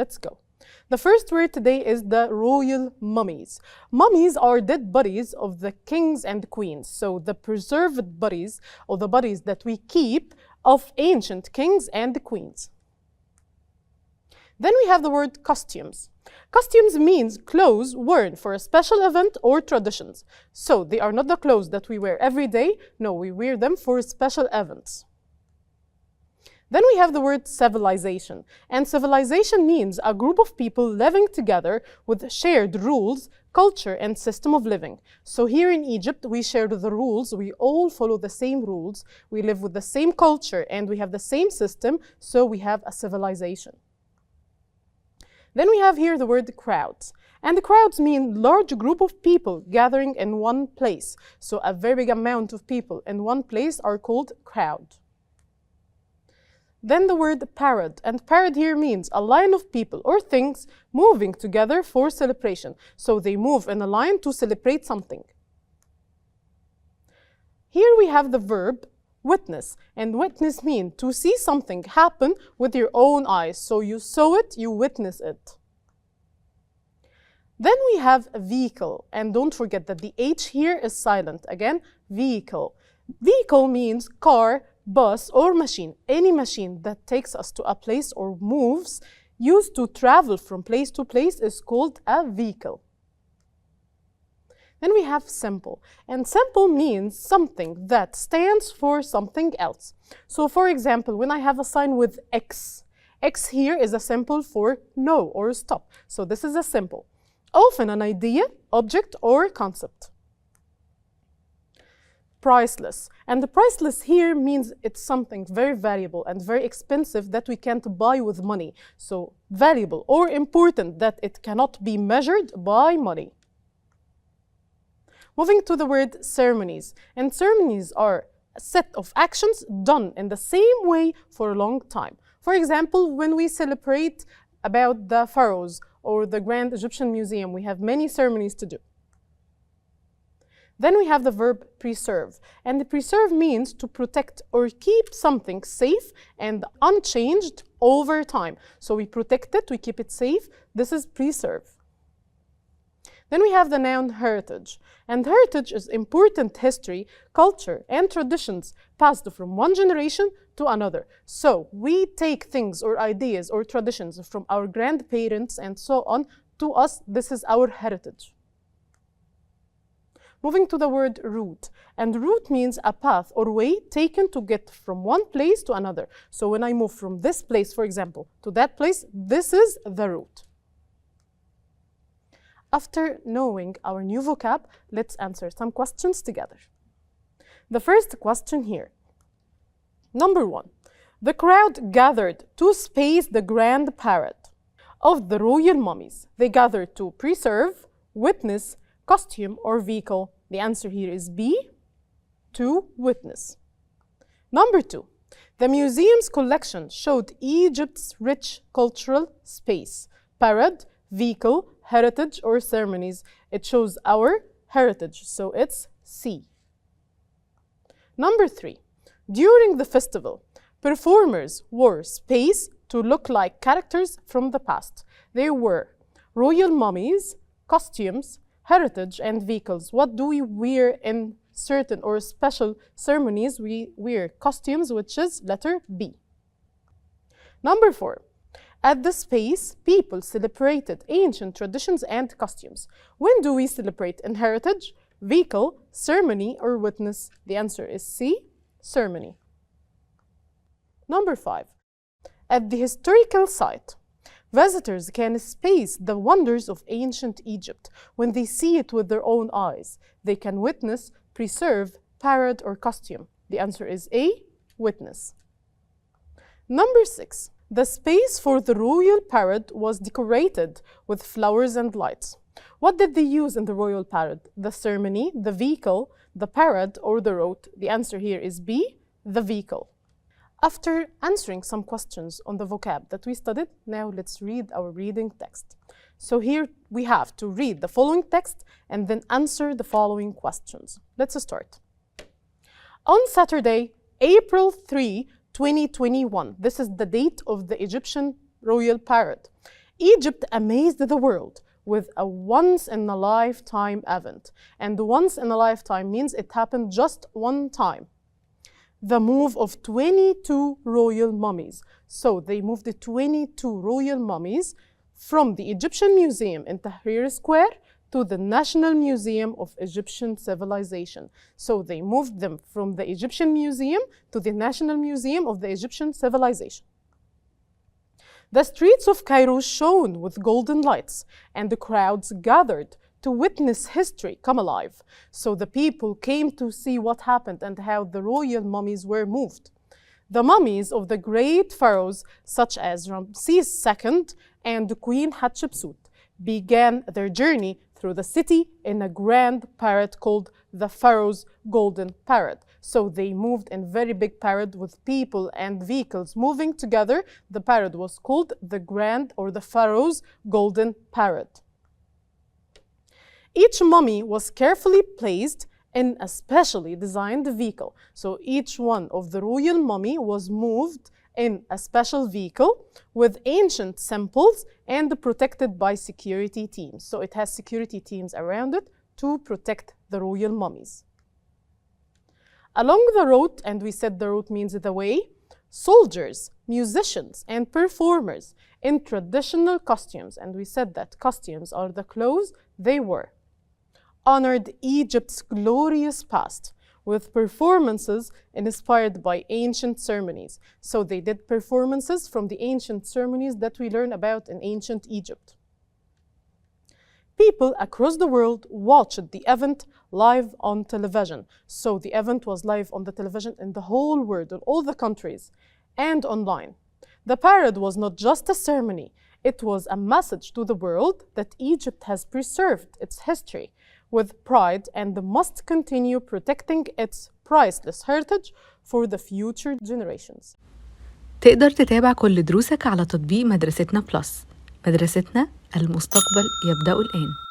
Let's go. The first word today is the royal mummies. Mummies are dead bodies of the kings and queens. So the preserved bodies, or the bodies that we keep of ancient kings and queens. Then we have the word costumes. Costumes means clothes worn for a special event or traditions. So they are not the clothes that we wear every day. No, we wear them for special events. Then we have the word civilization. And civilization means a group of people living together with shared rules, culture, and system of living. So here in Egypt, we share the rules. We all follow the same rules. We live with the same culture, and we have the same system. So we have a civilization. Then we have here the word crowds. And the crowds mean large group of people gathering in one place. So a very big amount of people in one place are called crowd. Then the word parade, and parade here means a line of people or things moving together for celebration. So they move in a line to celebrate something. Here we have the verb witness, and witness means to see something happen with your own eyes. So you saw it, you witness it. Then we have vehicle, and don't forget that the H here is silent. Again, vehicle. Vehicle means car, bus, or machine. Any machine that takes us to a place or moves, used to travel from place to place, is called a vehicle. Then we have symbol, and symbol means something that stands for something else. So for example, when I have a sign with X, X here is a symbol for no or stop. So this is a symbol, often an idea, object, or concept. Priceless, and the priceless here means it's something very valuable and very expensive that we can't buy with money. So valuable or important that it cannot be measured by money. Moving to the word ceremonies, and ceremonies are a set of actions done in the same way for a long time. For example, when we celebrate about the pharaohs or the Grand Egyptian Museum, we have many ceremonies to do. Then we have the verb preserve, and the preserve means to protect or keep something safe and unchanged over time. So we protect it, we keep it safe. This is preserve. Then we have the noun heritage, and heritage is important history, culture, and traditions passed from one generation to another. So we take things or ideas or traditions from our grandparents and so on to us. This is our heritage. Moving to the word route, and route means a path or way taken to get from one place to another. So when I move from this place, for example, to that place, this is the route. After knowing our new vocab, let's answer some questions together. The first question here. Number 1. The crowd gathered to space the grand parade of the royal mummies. They gathered to preserve, witness, costume, or vehicle. The answer here is B, to witness. Number 2. The museum's collection showed Egypt's rich cultural space. Parade, vehicle, heritage, or ceremonies. It shows our heritage, so it's C. Number 3. During the festival, performers wore space to look like characters from the past. They were royal mummies, costumes, heritage, and vehicles. What do we wear in certain or special ceremonies? We wear costumes, which is letter B. Number 4. At the space, people celebrated ancient traditions and costumes. When do we celebrate in heritage, vehicle, ceremony, or witness? The answer is C, ceremony. Number 5. At the historical site, visitors can space the wonders of ancient Egypt. When they see it with their own eyes, they can witness, preserve, parade, or costume. The answer is A, witness. Number 6. The space for the royal parade was decorated with flowers and lights. What did they use in the royal parade? The ceremony, the vehicle, the parade, or the route? The answer here is B, the vehicle. After answering some questions on the vocab that we studied, now let's read our reading text. So here we have to read the following text and then answer the following questions. Let's start. On Saturday, April 3, 2021, this is the date of the Egyptian royal parade. Egypt amazed the world with a once-in-a-lifetime event. And once-in-a-lifetime means it happened just one time. The move of 22 royal mummies. So they moved the 22 royal mummies from the Egyptian Museum in Tahrir Square to the National Museum of Egyptian Civilization. So they moved them from the Egyptian Museum to the National Museum of the Egyptian Civilization. The streets of Cairo shone with golden lights, and the crowds gathered to witness history come alive. So the people came to see what happened and how the royal mummies were moved. The mummies of the great pharaohs, such as Ramses II and Queen Hatshepsut, began their journey through the city in a grand parade called the Pharaoh's Golden Parade. So they moved in very big parade with people and vehicles moving together. The parade was called the Grand or the Pharaoh's Golden Parade. Each mummy was carefully placed in a specially designed vehicle. So each one of the royal mummy was moved in a special vehicle with ancient symbols and protected by security teams. So it has security teams around it to protect the royal mummies. Along the road, and we said the road means the way, soldiers, musicians, and performers in traditional costumes, and we said that costumes are the clothes they wore, honored Egypt's glorious past with performances inspired by ancient ceremonies. So they did performances from the ancient ceremonies that we learn about in ancient Egypt. People across the world watched the event live on television. So the event was live on the television in the whole world, in all the countries, and online. The parade was not just a ceremony, it was a message to the world that Egypt has preserved its history with pride and must continue protecting its priceless heritage for the future generations. تقدر تتابع كل دروسك على تطبيق مدرستنا بلس. مدرستنا، المستقبل يبدأ الآن.